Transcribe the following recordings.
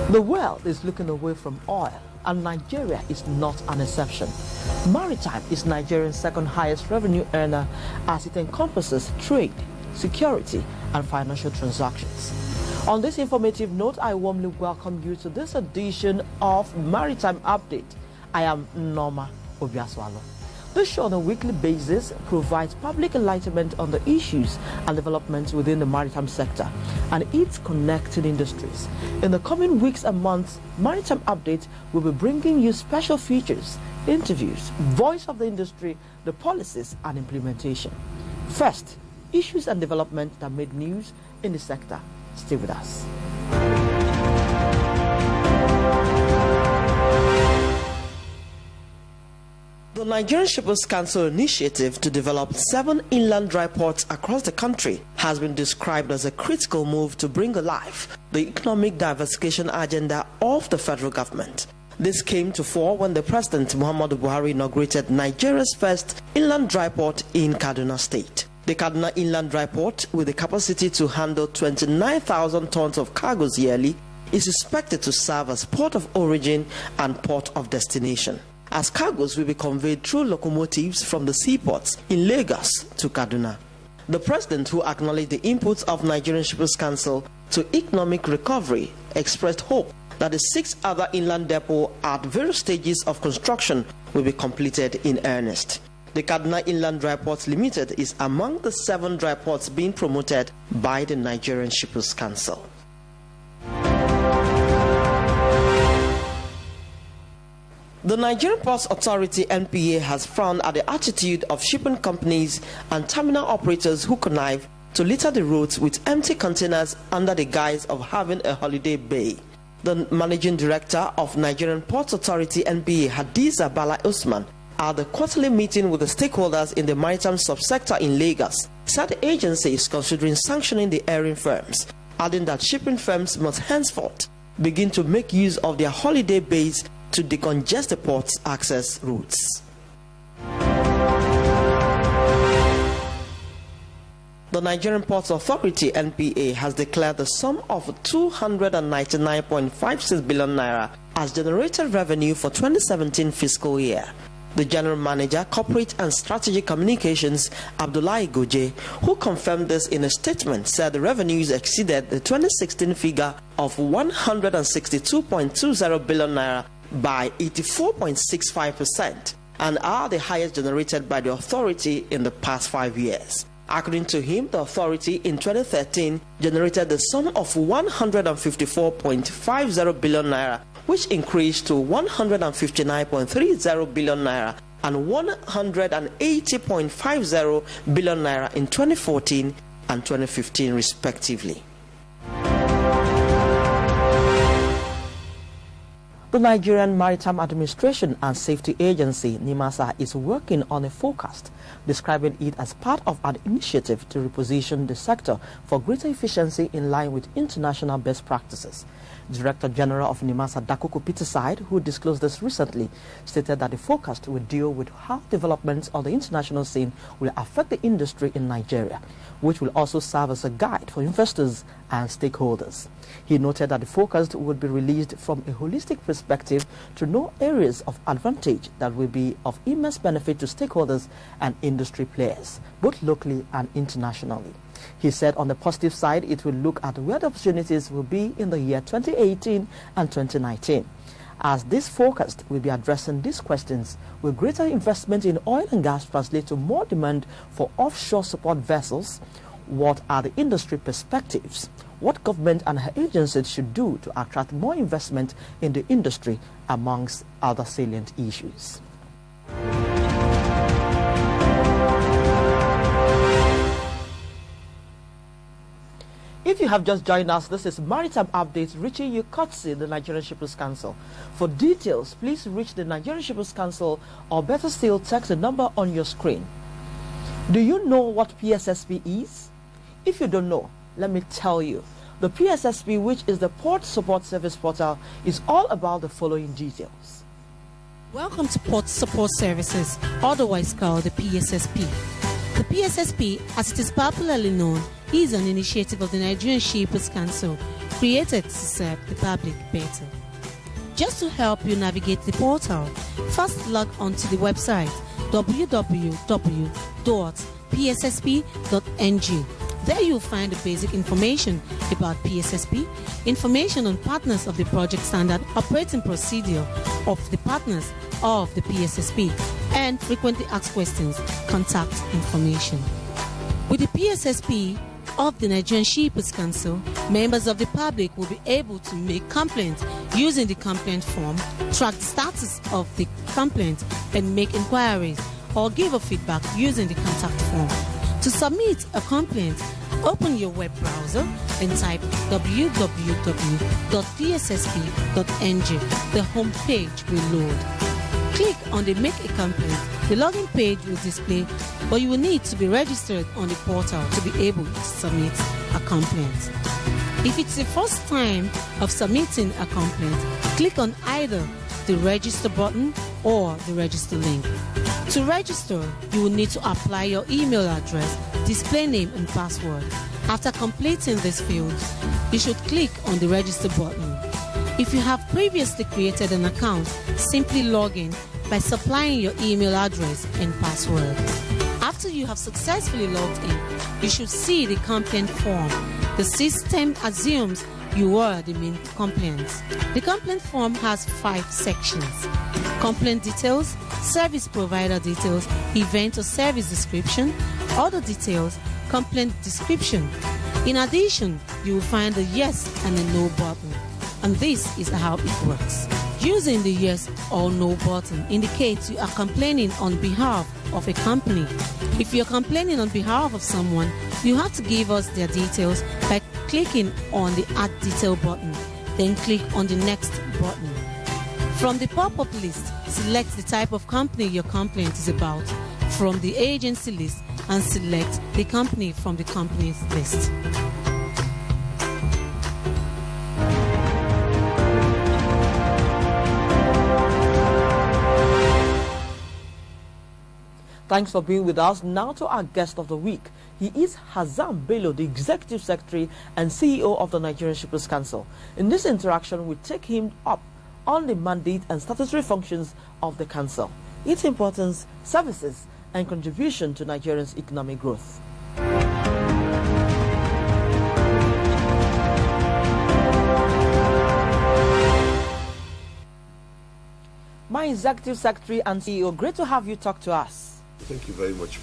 The world is looking away from oil, and Nigeria is not an exception. Maritime is Nigeria's second highest revenue earner as it encompasses trade, security, and financial transactions. On this informative note, I warmly welcome you to this edition of Maritime Update. I am Norma Obiaswalo. This show on a weekly basis provides public enlightenment on the issues and developments within the maritime sector and its connected industries. In the coming weeks and months, Maritime Update will be bringing you special features, interviews, voice of the industry, the policies and implementation. First, issues and developments that made news in the sector. Stay with us. The Nigerian Shippers Council initiative to develop 7 inland dry ports across the country has been described as a critical move to bring alive the economic diversification agenda of the federal government. This came to fore when the President Muhammadu Buhari inaugurated Nigeria's first inland dry port in Kaduna State. The Kaduna Inland Dry Port, with the capacity to handle 29,000 tons of cargoes yearly, is expected to serve as port of origin and port of destination, as cargoes will be conveyed through locomotives from the seaports in Lagos to Kaduna. The President, who acknowledged the inputs of Nigerian Shippers Council to economic recovery, expressed hope that the 6 other inland depots at various stages of construction will be completed in earnest. The Kaduna Inland Dry Ports Limited is among the 7 dry ports being promoted by the Nigerian Shippers Council. The Nigerian Ports Authority (NPA) has frowned at the attitude of shipping companies and terminal operators who connive to litter the roads with empty containers under the guise of having a holiday bay. The Managing Director of Nigerian Ports Authority (NPA), Hadiza Bala Usman, at the quarterly meeting with the stakeholders in the maritime subsector in Lagos, said the agency is considering sanctioning the airing firms, adding that shipping firms must henceforth begin to make use of their holiday bays to decongest the port's access routes. The Nigerian Ports Authority (NPA) has declared the sum of 299.56 billion naira as generated revenue for 2017 fiscal year. The General Manager, Corporate and Strategic Communications, Abdullahi Goje, who confirmed this in a statement, said the revenues exceeded the 2016 figure of 162.20 billion naira by 84.65% and are the highest generated by the authority in the past 5 years. According to him, the authority in 2013 generated the sum of 154.50 billion naira, which increased to 159.30 billion naira and 180.50 billion naira in 2014 and 2015 respectively. The Nigerian Maritime Administration and Safety Agency (NIMASA) is working on a forecast, describing it as part of an initiative to reposition the sector for greater efficiency in line with international best practices. Director General of NIMASA, Dakuku Peterside, who disclosed this recently, stated that the forecast will deal with how developments on the international scene will affect the industry in Nigeria, which will also serve as a guide for investors and stakeholders. He noted that the forecast would be released from a holistic perspective to know areas of advantage that will be of immense benefit to stakeholders and industry players, both locally and internationally. He said on the positive side, it will look at where the opportunities will be in the year 2018 and 2019. As this forecast will be addressing these questions, will greater investment in oil and gas translate to more demand for offshore support vessels? What are the industry perspectives? What government and her agencies should do to attract more investment in the industry, amongst other salient issues. If you have just joined us, this is Maritime Updates reaching you courtesy the Nigerian Shippers Council. For details, please reach the Nigerian Shippers Council, or better still, text the number on your screen. Do you know what PSSP is? If you don't know, let me tell you. The PSSP, which is the Port Support Service Portal, is all about the following details. Welcome to Port Support Services, otherwise called the PSSP. The PSSP, as it is popularly known, is an initiative of the Nigerian Shippers Council created to serve the public better. Just to help you navigate the portal, first log on to the website www.pssp.ng. There you'll find the basic information about PSSP, information on partners of the project standard operating procedure of the partners of the PSSP, and frequently asked questions, contact information. With the PSSP of the Nigerian Shippers Council, members of the public will be able to make complaints using the complaint form, track the status of the complaint, and make inquiries or give a feedback using the contact form. To submit a complaint, open your web browser and type www.pssp.ng. The home page will load. Click on the Make a Complaint. The login page will display, but you will need to be registered on the portal to be able to submit a complaint. If it's the first time of submitting a complaint, click on either the Register button or the Register link. To register, you will need to apply your email address, display name and password. After completing these fields, you should click on the Register button. If you have previously created an account, simply log in by supplying your email address and password. After you have successfully logged in, you should see the complaint form. The system assumes you are the main complainant. The complaint form has 5 sections: complaint details, service provider details, event or service description, other details, complaint description. In addition, you will find a yes and a no button. And this is how it works. Using the yes or no button indicates you are complaining on behalf of a company. If you're complaining on behalf of someone, you have to give us their details by clicking on the Add Detail button, then click on the Next button. From the pop-up list, select the type of company your complaint is about from the agency list and select the company from the company's list. Thanks for being with us. Now to our guest of the week. He is Hazam Bello, the Executive Secretary and CEO of the Nigerian Shippers Council. In this interaction, we take him up on the mandate and statutory functions of the Council, its importance, services, and contribution to Nigeria's economic growth. My Executive Secretary and CEO, great to have you talk to us. Thank you very much.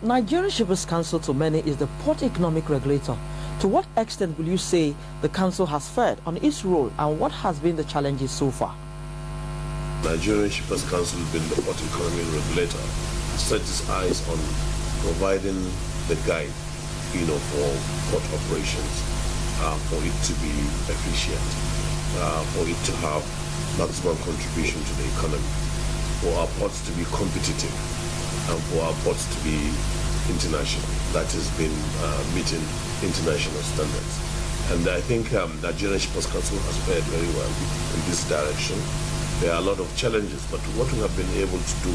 Nigerian Shippers Council to many is the port economic regulator. To what extent will you say the Council has fared on its role, and what has been the challenges so far? Nigerian Shippers Council, being the port economic regulator, set its eyes on providing the guide, for port operations, for it to be efficient, for it to have maximum contribution to the economy, for our ports to be competitive, and for our ports to be international. That has been meeting international standards. And I think Nigerian Shippers Council has fared very well in this direction. There are a lot of challenges, but what we have been able to do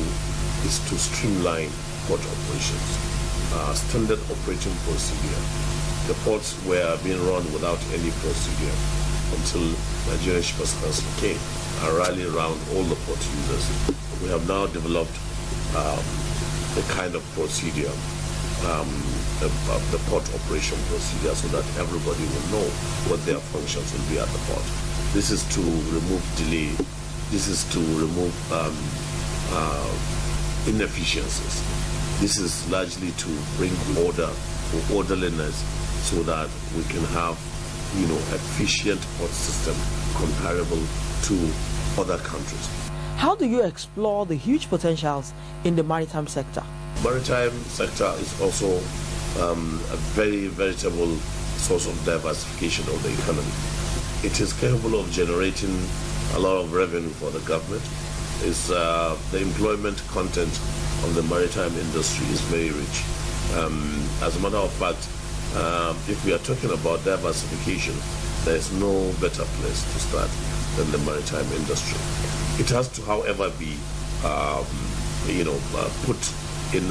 is to streamline port operations. Standard operating procedure. The ports were being run without any procedure until Nigerian Shippers Council came and rallied around all the port users. We have now developed the kind of procedure, the port operation procedure, so that everybody will know what their functions will be at the port. This is to remove delay. This is to remove inefficiencies. This is largely to bring order or orderliness so that we can have, efficient port system comparable to other countries. How do you explore the huge potentials in the maritime sector? Maritime sector is also a very veritable source of diversification of the economy. It is capable of generating a lot of revenue for the government. The employment content of the maritime industry is very rich. As a matter of fact, if we are talking about diversification, there is no better place to start than the maritime industry. It has to, however, be put in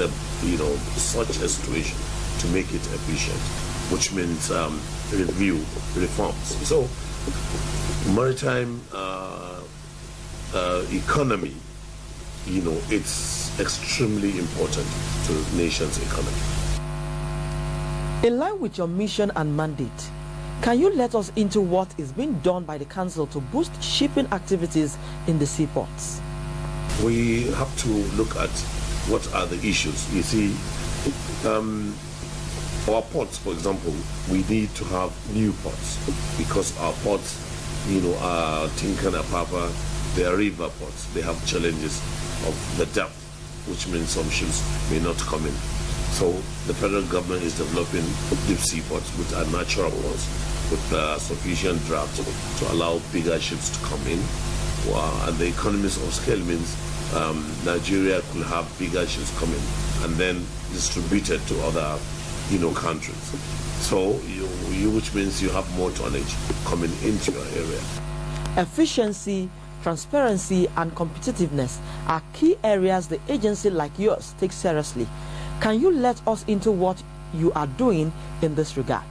such a situation to make it efficient. which means review, reforms. So, maritime economy, it's extremely important to the nation's economy. In line with your mission and mandate, can you let us into what is being done by the Council to boost shipping activities in the seaports? We have to look at what are the issues. You see, our ports, for example, we need to have new ports because our ports, are Tinkan and Apapa, they are river ports. They have challenges of the depth, which means some ships may not come in. So the federal government is developing deep sea ports, which are natural ports, with sufficient draft to allow bigger ships to come in. And the economies of scale means Nigeria could have bigger ships come in and then distributed to other, countries. So which means you have more tonnage coming into your area. Efficiency, transparency, and competitiveness are key areas the agency like yours takes seriously. Can you let us into what you are doing in this regard?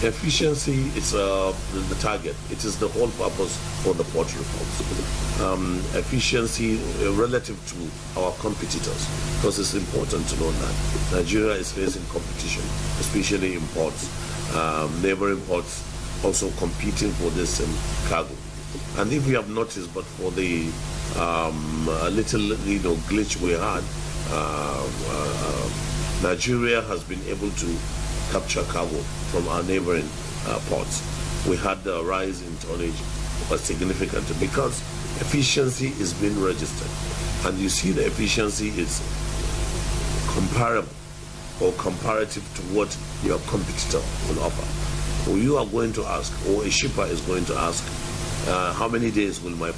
Efficiency is the target. It is the whole purpose for the port reforms. Efficiency relative to our competitors, because it's important to know that Nigeria is facing competition, especially in ports. Neighboring ports also competing for this same cargo. And if you have noticed, but for the little glitch we had, Nigeria has been able to capture cargo from our neighboring ports. We had the rise in tonnage was significant because efficiency is being registered, and you see the efficiency is comparable or comparative to what your competitor will offer. Or you are going to ask, or a shipper is going to ask, how many days will my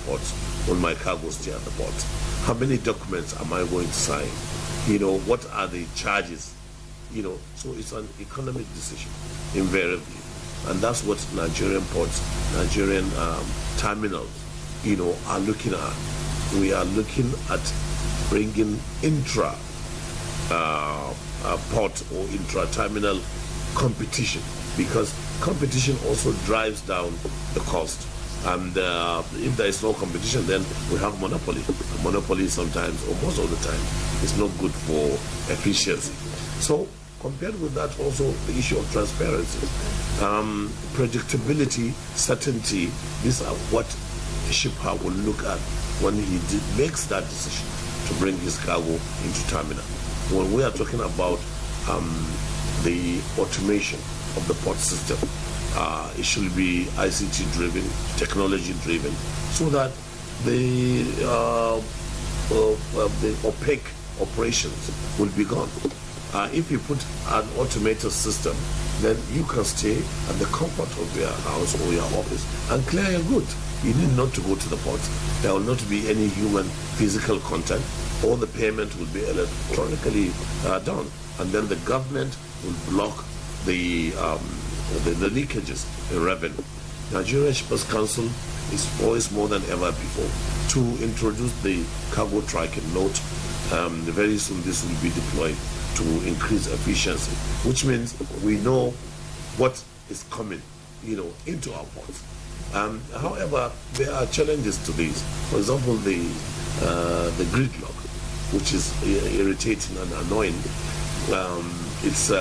cargo stay at the port? How many documents am I going to sign? What are the charges? So it's an economic decision, invariably. And that's what Nigerian ports, Nigerian terminals, are looking at. We are looking at bringing intra port or intra-terminal competition, because competition also drives down the cost. And if there is no competition, then we have monopoly. Monopoly sometimes, or most of the time, is not good for efficiency. So compared with that, also the issue of transparency, predictability, certainty, these are what the shipper will look at when he makes that decision to bring his cargo into terminal. When we are talking about the automation of the port system, it should be ICT driven, technology driven, so that the opaque operations will be gone. If you put an automated system, then you can stay at the comfort of your house or your office and clear your goods. You need not to go to the port. There will not be any human physical contact. All the payment will be electronically done, and then the government will block the leakages in revenue. Nigeria Shippers Council is poised more than ever before to introduce the cargo tracking note. Very soon this will be deployed to increase efficiency, which means we know what is coming, into our ports. However, there are challenges to this. For example, the gridlock, which is irritating and annoying. It's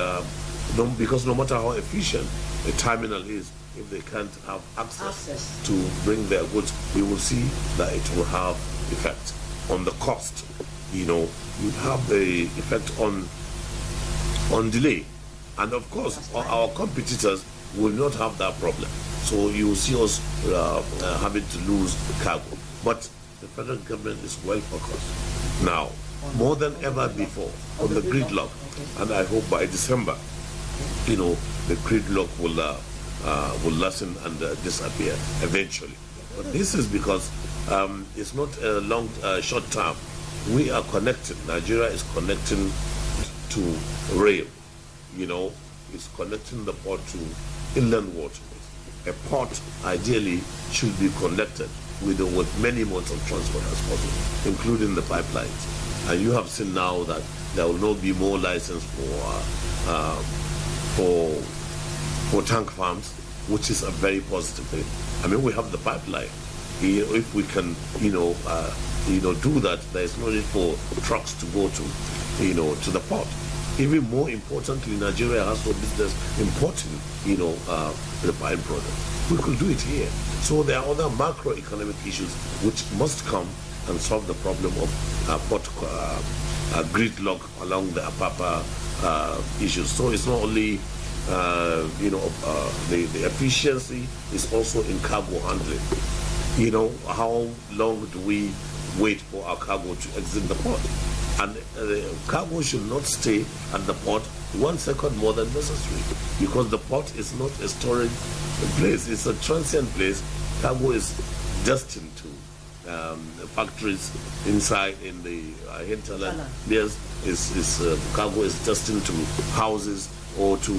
because no matter how efficient a terminal is, if they can't have access to bring their goods, we will see that it will have effect on the cost. You have the effect on delay, and of course our competitors will not have that problem. So you will see us having to lose cargo. But the federal government is well focused now, more than ever before, on the gridlock, and I hope by December, the gridlock will lessen and disappear eventually. But this is because it's not a long, short term. We are connected. Nigeria is connecting to rail. It's connecting the port to inland waterways. A port ideally should be connected with many modes of transport as possible, including the pipelines. And you have seen now that there will not be more license for for tank farms, which is a very positive thing. I mean, we have the pipeline. If we can, do that, there is no need for trucks to go to, to the port. Even more importantly, Nigeria has no business importing, the pine product. We could do it here. So there are other macroeconomic issues which must come and solve the problem of port gridlock along the Apapa issues. So it's not only the efficiency is also in cargo handling. How long do we wait for our cargo to exit the port? And cargo should not stay at the port 1 second more than necessary, because the port is not a storage place, it's a transient place. Cargo is destined to factories inside in the hinterland. Yes, cargo is destined to houses or to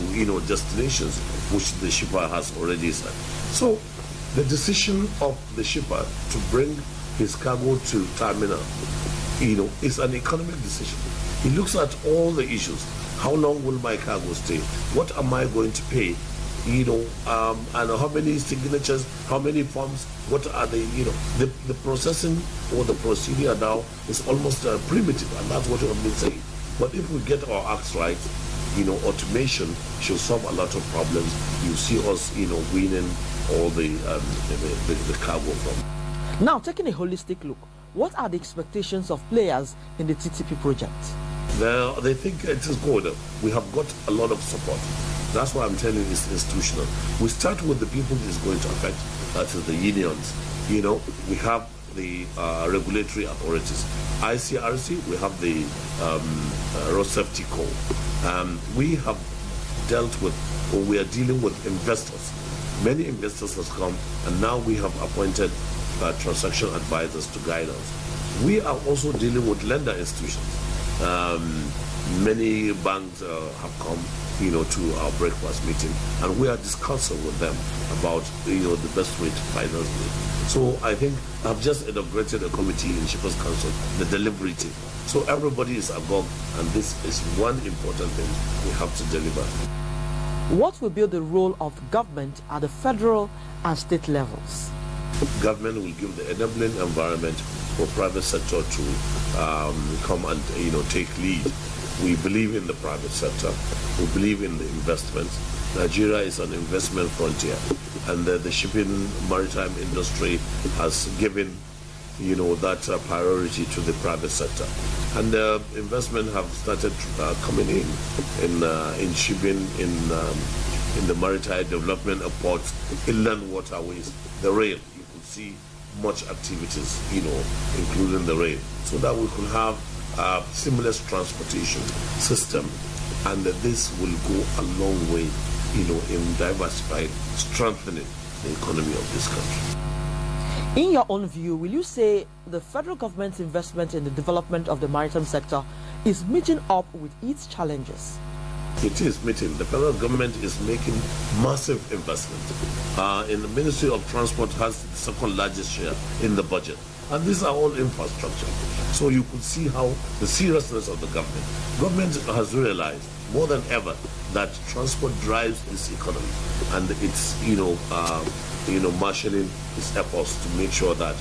destinations which the shipper has already set. So the decision of the shipper to bring his cargo to terminal, is an economic decision. He looks at all the issues. How long will my cargo stay? What am I going to pay? And how many signatures, how many forms, what are the processing or the procedure now is almost primitive, and that's what we've been saying. But if we get our acts right, automation should solve a lot of problems. You see us, winning all the cargo from. Now, taking a holistic look, what are the expectations of players in the TTP project? They think it is good. We have got a lot of support. That's why I'm telling you it's institutional. We start with the people it's going to affect, that is the unions. We have the regulatory authorities. ICRC, we have the Road Safety Corps. We have dealt with, or we are dealing with investors. Many investors have come, and now we have appointed transaction advisors to guide us. We are also dealing with lender institutions. Many banks have come, to our breakfast meeting, and we are discussing with them about, the best way to finance it. So I think I've just inaugurated a committee in Shippers Council, the delivery team. So everybody is agog, and this is one important thing we have to deliver. What will be the role of government at the federal and state levels? Government will give the enabling environment for private sector to come and take lead. We believe in the private sector. We believe in the investments. Nigeria is an investment frontier, and the shipping maritime industry has given that priority to the private sector, and investment have started coming in shipping, in the maritime development of ports, inland waterways, the rail. You could see much activities, including the rail, so that we could have a seamless transportation system, and this will go a long way, in diversifying, strengthening the economy of this country. In your own view, will you say the federal government's investment in the development of the maritime sector is meeting up with its challenges? It is meeting. The federal government is making massive investment. In the Ministry of Transport has the second largest share in the budget. And these are all infrastructure. So you could see how the seriousness of the government. Government has realized more than ever that transport drives its economy, and it's marshalling its efforts to make sure that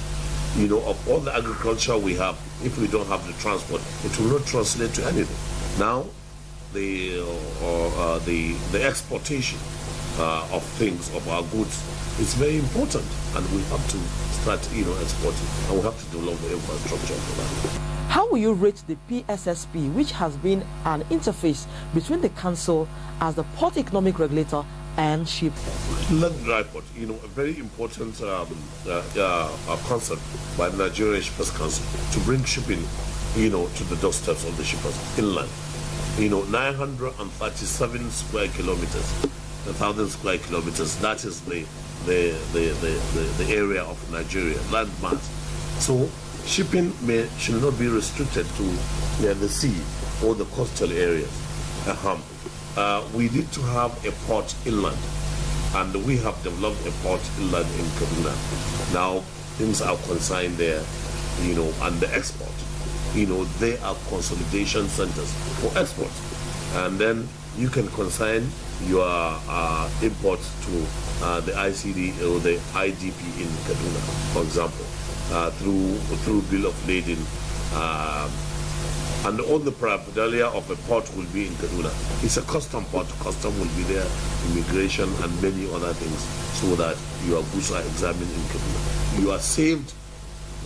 of all the agriculture we have, if we don't have the transport, it will not translate to anything. Now the exportation of things, of our goods, is very important, and we have to start exporting, and we have to develop the infrastructure for that. How will you rate the PSSP, which has been an interface between the council as the port economic regulator and ship? Land dry port, a very important concept by the Nigerian Shippers Council to bring shipping, to the doorsteps of the shippers inland. 937 square kilometers, 1,000 square kilometers. That is the area of Nigeria, land mass. So shipping should not be restricted to the sea or the coastal areas. We need to have a port inland, and we have developed a port inland in Kaduna. Now things are consigned there, and the export. They are consolidation centers for export. And then, you can consign your imports to the ICD or the IDP in Kaduna, for example, through bill of lading, and all the paraphernalia of a port will be in Kaduna. It's a custom port. Custom will be there, immigration and many other things, so that your goods are examined in Kaduna. You are saved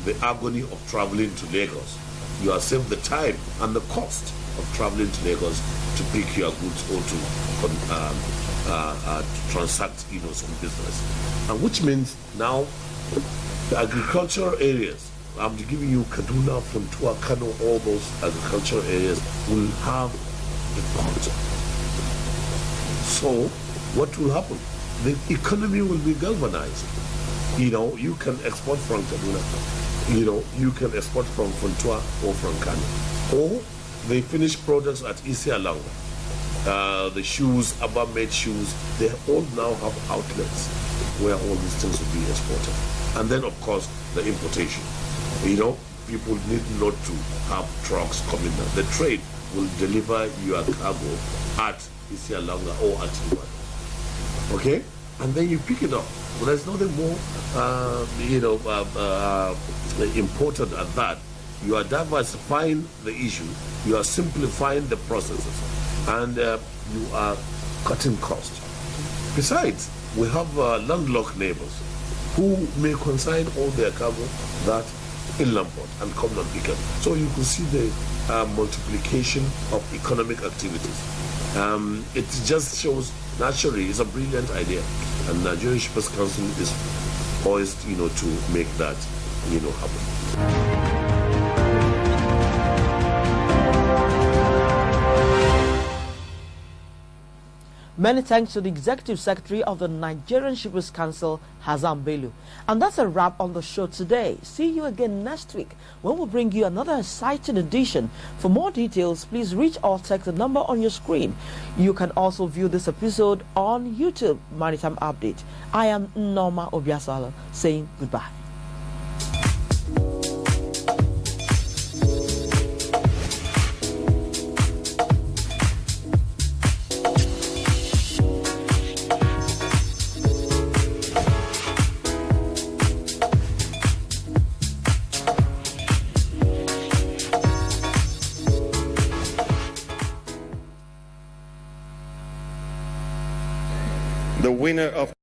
the agony of traveling to Lagos. You are saved the time and the cost of traveling to Lagos to pick your goods or to transact, some business. And which means now the agricultural areas, I'm giving you Kaduna, Funtua, Kano, all those agricultural areas will have the port. So what will happen? The economy will be galvanized. You can export from Kaduna. You can export from Funtua or from Kano. Or the finished products at Isialanga, the shoes, Abba-made shoes, they all now have outlets where all these things will be exported. And then, of course, the importation. People need not to have trucks coming down. The trade will deliver your cargo at Isialanga or at Ibadan. Okay? And then you pick it up. But there's nothing more, important than that. You are diversifying the issue. You are simplifying the processes. And you are cutting costs. Besides, we have landlocked neighbors who may consign all their cargo that inland port and come and pick up. So you can see the multiplication of economic activities. It just shows, naturally, it's a brilliant idea. And Nigerian Shippers Council is poised, to make that, happen. Many thanks to the Executive Secretary of the Nigerian Shippers Council, Hassan Bello. And that's a wrap on the show today. See you again next week when we'll bring you another exciting edition. For more details, please reach or text the number on your screen. You can also view this episode on YouTube, Maritime Update. I am Norma Obiasala saying goodbye. The winner of